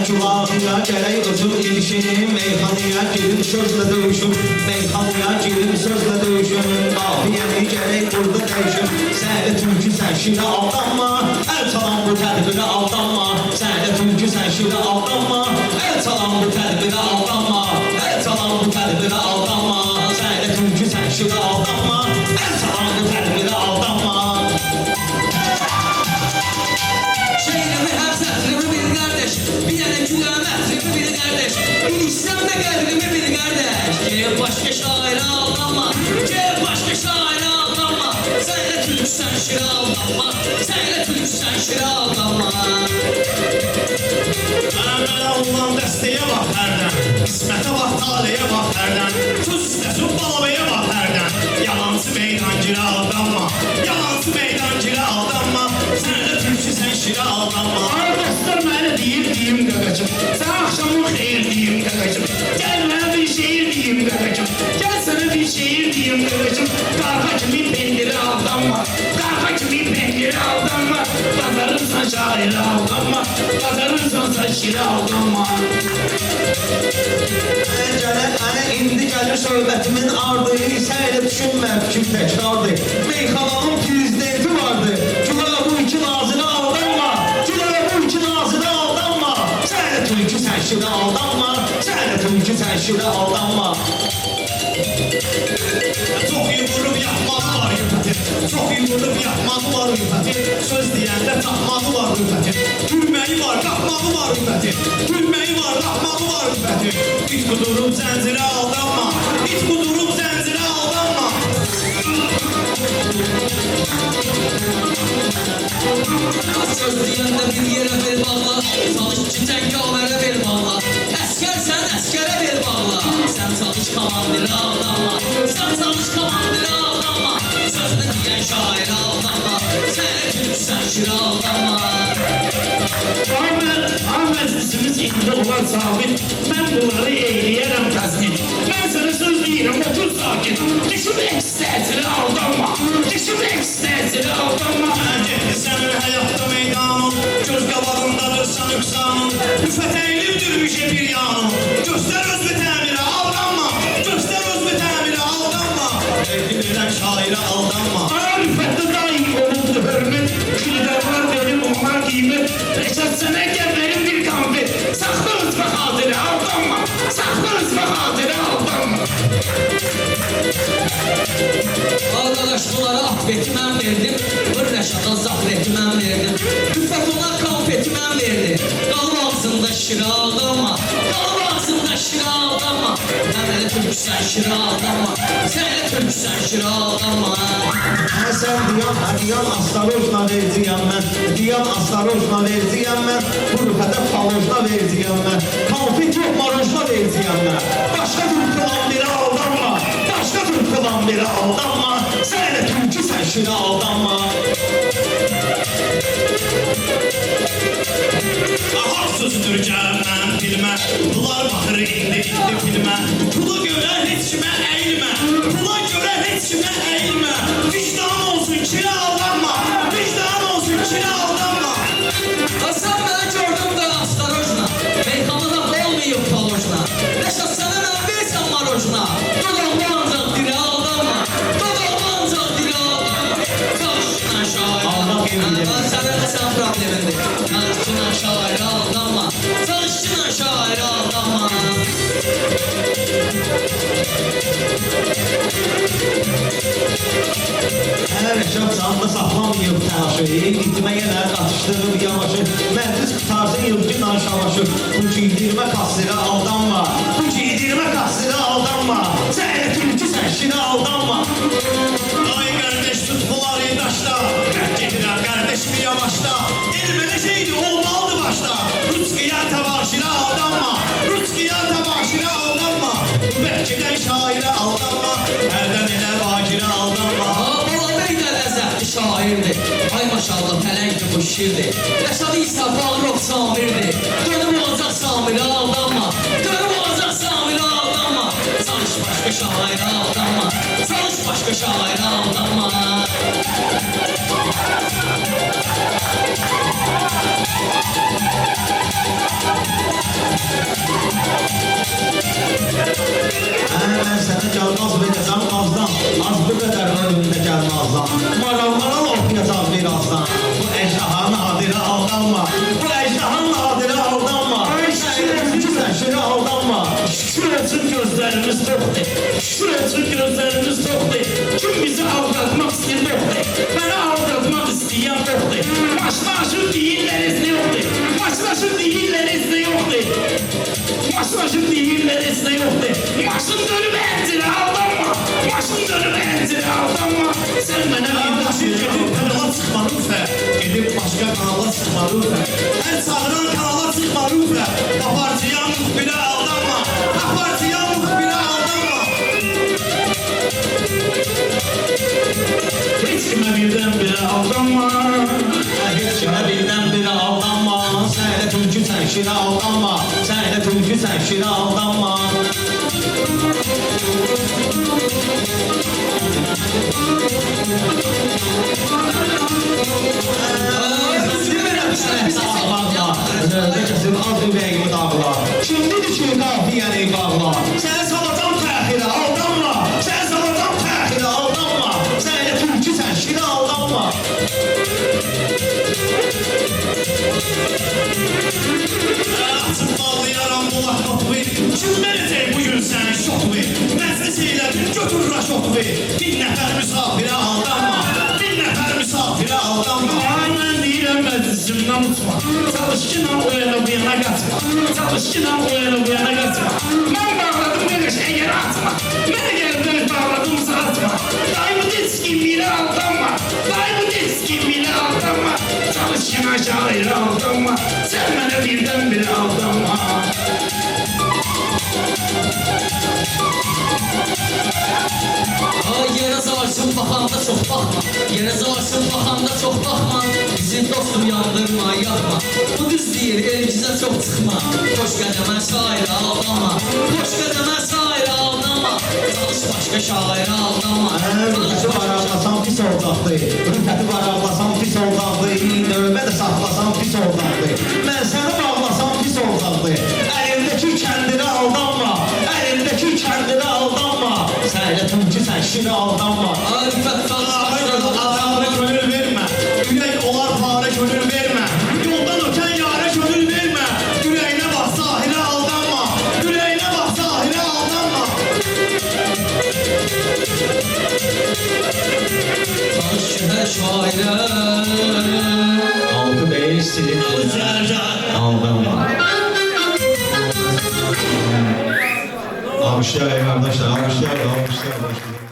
Cuvahıya gerek özüm ilişinim meyhanıya girim sözle dövüşüm meyhanıya girim sözle dövüşüm kafiyemi gerek burada değişim sen de çünkü sen şire aldanma el çalan bu tedbire aldanma sen de çünkü sen şire aldanma el çalan bu tedbire aldanma el çalan bu tedbire aldanma sen de çünkü sen şire aldanma el çalan bu tedbire aldanma. Şeylemi her sətrimi bil qardaş, bir dənə güləmə ətrimi bil qardaş, bilişsəm də qədrimi bil qardaş. Gel başqa şairə aldanma, gel başqa şairə aldanma, sən elə türksən şirə aldanma, sən elə türksən şirə aldanma. Mənə olan dəstəyə bax hərdən, qismətə bax taleyə bax hərdən, söz istəsin balavaya bax hərdən, yalancı meydancıra aldanma, yalancı meydancıra aldanma, sən elə türksən şirə aldanma. Arkadaşlar mənə deyim qaqacım, sən axşamın xeyir deyim qaqacım, gəl mənə bir şehir deyim qaqacım, gəl sənə bir şehir deyim qaqacım, qarğa kimi pendirə aldanma, qarğa kimi pendirə aldanma, bazarınsan şairə aldanma, bazarınsan şirə aldanma. İndi gəlir söhbətimin ardı, səylə düşünmə fikir təkrardır. Meyxananın prezidenti vardı, gülə bu iki nazirə aldanma, gülə bu iki nazirə aldanma. Səylə türkü sən şirə aldanma, səylə türkü sən şirə aldanma. Çok iyi vurup yapmağı var Rüfet'in, çok iyi vurup yapmağı var Rüfet'in, söz diyende takmağı var Rüfet'in, gülmeyi var, kalkmağı var Rüfet'in, gülmeyi var, kalkmağı var Rüfet'in. İt kudurup zenzire aldanma, it kudurup zenzire aldanma. Söz deyəndə bir yerə bel bağla, çalış ki cəngavərə bel bağla, əskərsən əskərə bel bağla, sən çalış komandirə aldanma, sən çalış komandirə aldanma, sözünü deyən şairə aldanma, sən elə türksən şirə aldanma. Məclisimiz indi olan sabit, mən bunları eyləyərəm təzmin. Mən sənə söz deyirəm, otur sakin, düşüb ekstəsini aldanma, düşüb ekstəsini aldanma. Mən getdi sənin həyatda meydanın, göz qabağındadır nüqsanın, Rüfət əyilibdirmişə bir yanın, göstər özü təmirə aldanma, göstər özü təmirə aldanma. Bilirəm şairə aldanma. Ana Rüfətdə daim olubdu hörmət, külüdərlər benim onlar qiymət, Reşat sənə gəmlərim bir qanbet, saxla özbə xatirə aldanma, saxla özbə xatirə aldanma. Arkadaş bunlara affeti mən verdim, bir Rəşada zafreti mən verdim, Rüfət ona konfeti mən verdim, qalıb ağzında şirə aldanma, qalıb ağzında şirə aldanma, mən elə türksən şirə aldanma, sən elə türksən şirə aldanma. Sən diyan astarojla verciyəm mən, diyan astarojla verciyəm mən, bu rüfətə falojla verciyəm mən, konfet yox marojla verciyəm mən, başqa türkülan biri aldanma, başqa türkülan biri aldanma, sən elə türkü sən şirə aldanma. Hak sözüdür gəlməm filmə, bunlar baxır indi filmə, pula görə heç kimə əyilmə, pula görə heç kimə əyilmə, vicdan olsun kirə aldanma, vicdan olsun kirə aldanma. Sən mənə gördüm də astarojla, meyxanada olmayıb palojla, Rəşad sənə mən versən marojla, dodaqlı ancaq diri aldanma, dodaqlı ancaq diri aldanma, çalışla şair aldanma, sən problemindir, çalışla şair aldanma, çalışla şair aldanma. Rəşad canlı saxlamayıb təlaşı, ritmə yenə qatışdırıb yavaşı, məclis qutarsın yılgın aşamaşı, bu giydirmə kasirə aldanma, bu giydirmə kasirə aldanma, sən elə türkü sən şirə aldanma. Ay kardeş tut bunları daşta, kalk getirər kardeşimi yavaşta, elmene şeydi olmalıdı başta, Ruskiya tebaşire aldanma, Ruskiya tebaşire aldanma, bu belkiden şaire aldanma, herden ele bakire aldanma. Balabəy də ləzzətli şairdir, ay maşallah pələngdir bu şirdir, Rəşadı isə Bağrov Samirdir, dönüm olacaq Samirə aldanma, dönüm olacaq Samirə aldanma, çalış başqa şairə aldanma, çalış başqa şairə aldanma. aldanma. Bu ejdahan nadiri aldanma. Səhərə tülkü sənşiri aldanma. Şükür olsun gözlerimiz toktu. Şükür olsun gözlerimiz toktu. Kim bizi aldatmak isteyen toktu. Beni aldatmak isteyen toktu. Başlaşın değilleriz ne yoktu. Başlaşın değilleriz ne yoktu. Başlaşın değilleriz ne yoktu. Başın dönüp enzine aldanma. Başın dönüp enzine aldanma. Sen bana Qardaşım gedib kanala çıxma Rufə. Gedib başqa kanala çıxma Rufə. Hər çağıran kanala çıxma Rufə. Aparcıya müxbirə aldanma. Aparcıya müxbirə aldanma. hiç kime birdenbire aldanma. Heç kimə birdən-birə aldanma. Səhərə tülkü sənşirə aldanma. Səhərə tülkü sənşirə aldanma. Növbə kəsib az ürəyimi dağlar. Kimdir ki qafiyəni bağlar? Səni salacam təxirə aldanma. Səni salacam təxirə aldanma. Səhərə tülkü sənşirə aldanma. Açıb bağlayaram bu lahmatuvi. Kim verəcək bugün səni şotuvi? Məclis eylədir, götür raşotuvi. Bir nəfər müsafirə aldanma. Bir nəfər müsafirə aldanma. Ben değilim meclisimden uçma. Çalışkına o yana bu yana kaçma. Çalışkına o yana bu yana kaçma. Ben bağladım beni şeker atma. Beni geldim bağladım satma. Daimı diskin bile aldanma. Daimı diskin bile aldanma. Çalışkına şair aldanma. Sen bana birdenbire aldanma. Yerə zavarsın baxanda çox baxma. Yerə zavarsın baxanda çox baxma. Bizim dostum yandırma, yaxma. Bu düz deyir, elgizə çox çıxma. Xoş qədəmə şairə aldanma. Xoş qədəmə şairə aldanma. Çalış başqa şairə aldanma. Rüfəti varaqlasam pis olacaqdı. Rüfəti varaqlasam pis olacaqdı. Növbə də saxlasam pis olacaqdı. Mən səni bağlasam pis olacaqdı. Əlimdəki kəndirə aldanma. Əlimdəki kəndirə aldanma. Səhərə tülkü sənşirə aldanma. Rüfət çalış başqa Adamlara gönül vermə. Ürək olar parə gönül vermə. Yoldan ötən yarə gönül vermə. Ürəyinə bax sahirə aldanma. Ürəyinə bax sahirə aldanma. Çalış şəhər şairə. Altı beş silip aldanma. Almışlar kardeşler, almışlar.